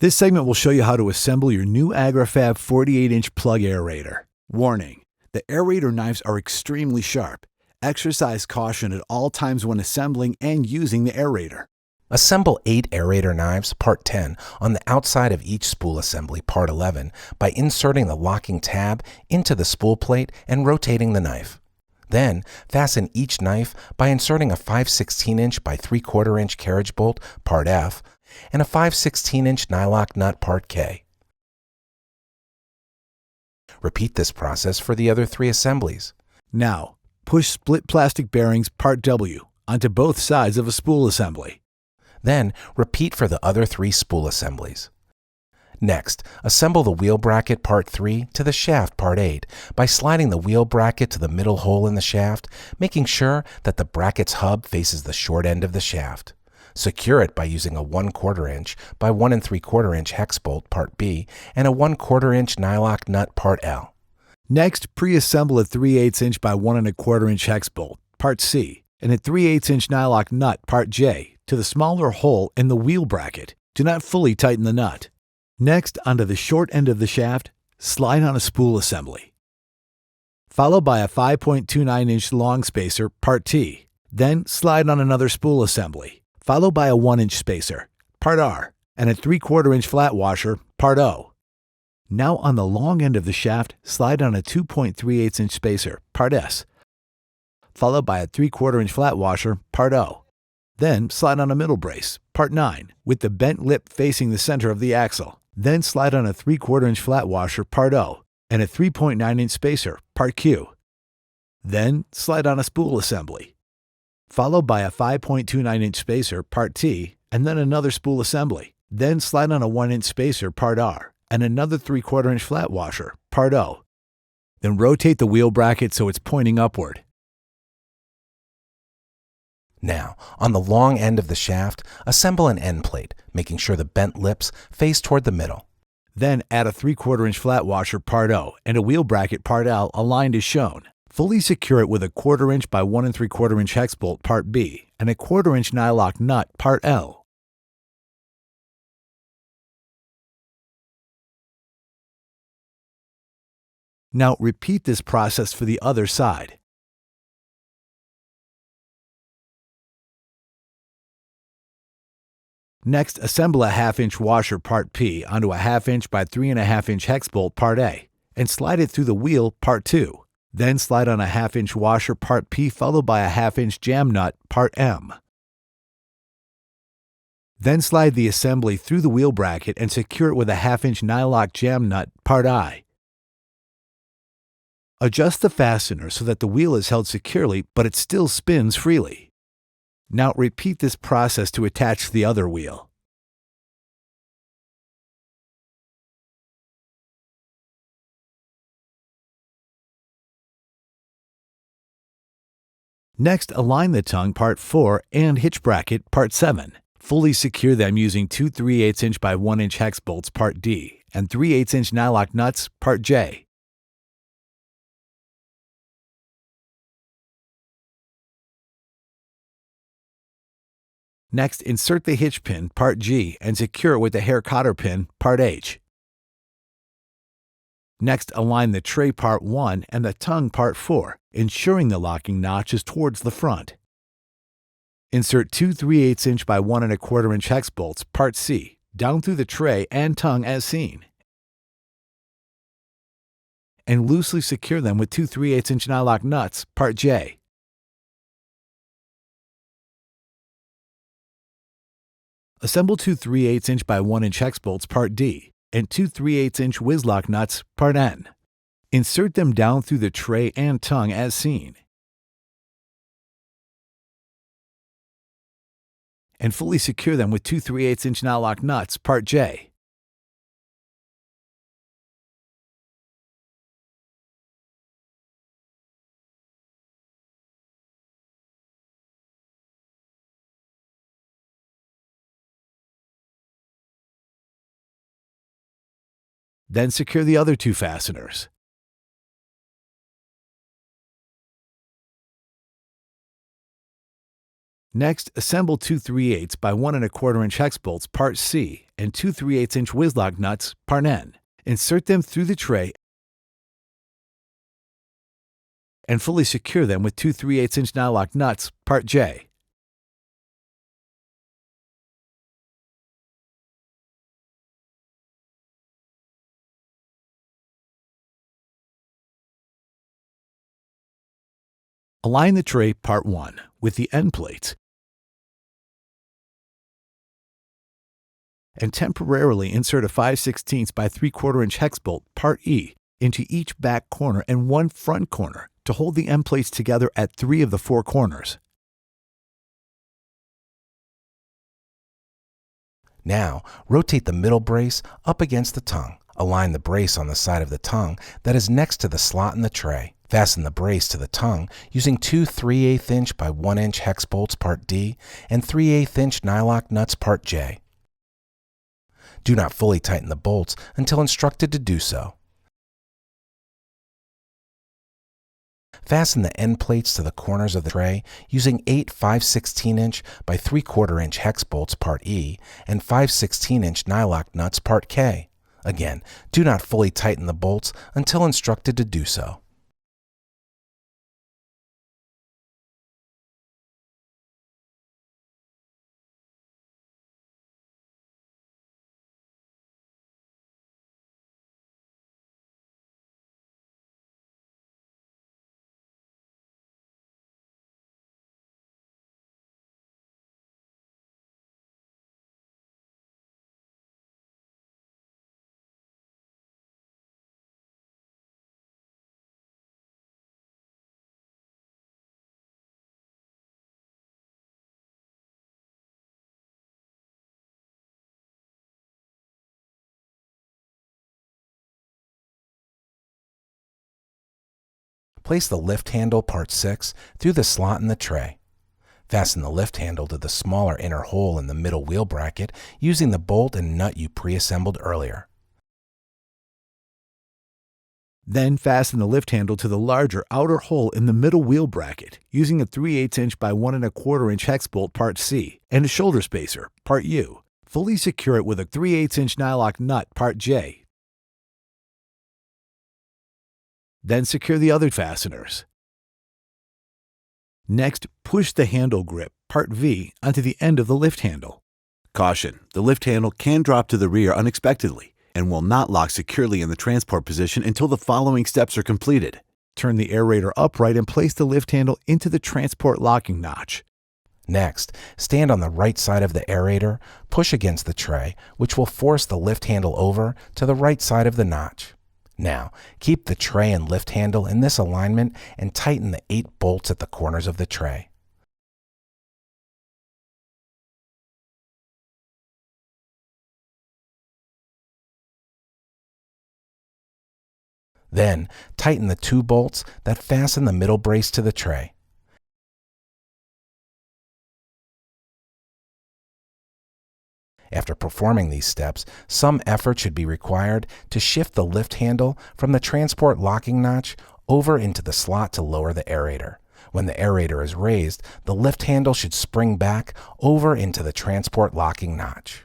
This segment will show you how to assemble your new Agri-Fab 48-inch plug aerator. Warning: the aerator knives are extremely sharp. Exercise caution at all times when assembling and using the aerator. Assemble 8 aerator knives, part 10, on the outside of each spool assembly, part 11, by inserting the locking tab into the spool plate and rotating the knife. Then, fasten each knife by inserting a 5/16" by 3/4 inch carriage bolt, part F, and a 5/16" nylock nut, part K. Repeat this process for the other 3 assemblies. Now, push split plastic bearings, part W, onto both sides of a spool assembly. Then, repeat for the other 3 spool assemblies. Next, assemble the wheel bracket, part 3, to the shaft, part 8, by sliding the wheel bracket to the middle hole in the shaft, making sure that the bracket's hub faces the short end of the shaft. Secure it by using a 1/4 inch by 1 3/4 inch hex bolt, part B, and a 1/4 inch nylock nut, part L. Next, pre-assemble a 3/8 inch by 1 1/4 inch hex bolt, part C, and a 3/8 inch nylock nut, part J, to the smaller hole in the wheel bracket. Do not fully tighten the nut. Next, onto the short end of the shaft, slide on a spool assembly, followed by a 5.29 inch long spacer, part T. Then slide on another spool assembly, followed by a 1 inch spacer, part R, and a 3/4 inch flat washer, part O. Now on the long end of the shaft, slide on a 2.38 inch spacer, part S, followed by a 3/4 inch flat washer, part O. Then slide on a middle brace, part 9, with the bent lip facing the center of the axle. Then slide on a 3/4 inch flat washer, part O, and a 3.9 inch spacer, part Q. Then slide on a spool assembly, followed by a 5.29 inch spacer, part T, and then another spool assembly. Then slide on a 1 inch spacer, part R, and another 3/4 inch flat washer, part O. Then rotate the wheel bracket so it's pointing upward. Now, on the long end of the shaft, assemble an end plate, making sure the bent lips face toward the middle. Then add a 3/4 inch flat washer, part O, and a wheel bracket, part L, aligned as shown. Fully secure it with a 1/4 inch by 1 3/4 inch hex bolt, part B, and a 1/4 inch nylock nut, part L. Now repeat this process for the other side. Next, assemble a 1/2 inch washer, part P, onto a 1/2 inch by 3 1/2 inch hex bolt, part A, and slide it through the wheel, part 2. Then slide on a 1/2 inch washer, part P, followed by a 1/2 inch jam nut, part M. Then slide the assembly through the wheel bracket and secure it with a 1/2 inch nylock jam nut, part I. Adjust the fastener so that the wheel is held securely, but it still spins freely. Now repeat this process to attach the other wheel. Next, align the tongue, part 4, and hitch bracket, part 7. Fully secure them using 2 3/8 inch by 1 inch hex bolts, part D, and 3/8 inch nylock nuts, part J. Next, insert the hitch pin, part G, and secure it with the hair cotter pin, part H. Next, align the tray, part 1, and the tongue, part 4, ensuring the locking notch is towards the front. Insert 2 3/8 inch by 1 1/4 inch hex bolts, part C, down through the tray and tongue as seen, and loosely secure them with 2 3/8 inch nylock nuts, part J. Assemble 2 3/8 inch by 1 inch hex bolts, part D, and 2 3/8 inch whizlock nuts, part N. Insert them down through the tray and tongue as seen, and fully secure them with 2 3/8 inch nylock nuts, part J. Then secure the other 2 fasteners. Next, assemble two 3/8 by 1 1/4 inch hex bolts part C and two 3/8 inch whizlock nuts part N. Insert them through the tray and fully secure them with two 3/8 inch nylock nuts part J. Align the tray part 1 with the end plates and temporarily insert a 5/16 by 3/4 inch hex bolt part E into each back corner and one front corner to hold the end plates together at 3 of the 4 corners. Now, rotate the middle brace up against the tongue. Align the brace on the side of the tongue that is next to the slot in the tray. Fasten the brace to the tongue using two 3/8 inch by 1 inch hex bolts part D and 3/8 inch nylock nuts part J. Do not fully tighten the bolts until instructed to do so. Fasten the end plates to the corners of the tray using 8 5/16 inch by 3/4 inch hex bolts part E and 5/16 inch nylock nuts part K. Again, do not fully tighten the bolts until instructed to do so. Place the lift handle part 6 through the slot in the tray. Fasten the lift handle to the smaller inner hole in the middle wheel bracket using the bolt and nut you pre-assembled earlier. Then fasten the lift handle to the larger outer hole in the middle wheel bracket using a 3/8 inch by 1 1/4 inch hex bolt part C and a shoulder spacer part U. Fully secure it with a 3/8 inch nylock nut part J. Then secure the other fasteners. Next, push the handle grip part V onto the end of the lift handle. Caution, the lift handle can drop to the rear unexpectedly and will not lock securely in the transport position until the following steps are completed. Turn the aerator upright and place the lift handle into the transport locking notch. Next, stand on the right side of the aerator, push against the tray, which will force the lift handle over to the right side of the notch. Now, keep the tray and lift handle in this alignment and tighten the 8 bolts at the corners of the tray. Then, tighten the 2 bolts that fasten the middle brace to the tray. After performing these steps, some effort should be required to shift the lift handle from the transport locking notch over into the slot to lower the aerator. When the aerator is raised, the lift handle should spring back over into the transport locking notch.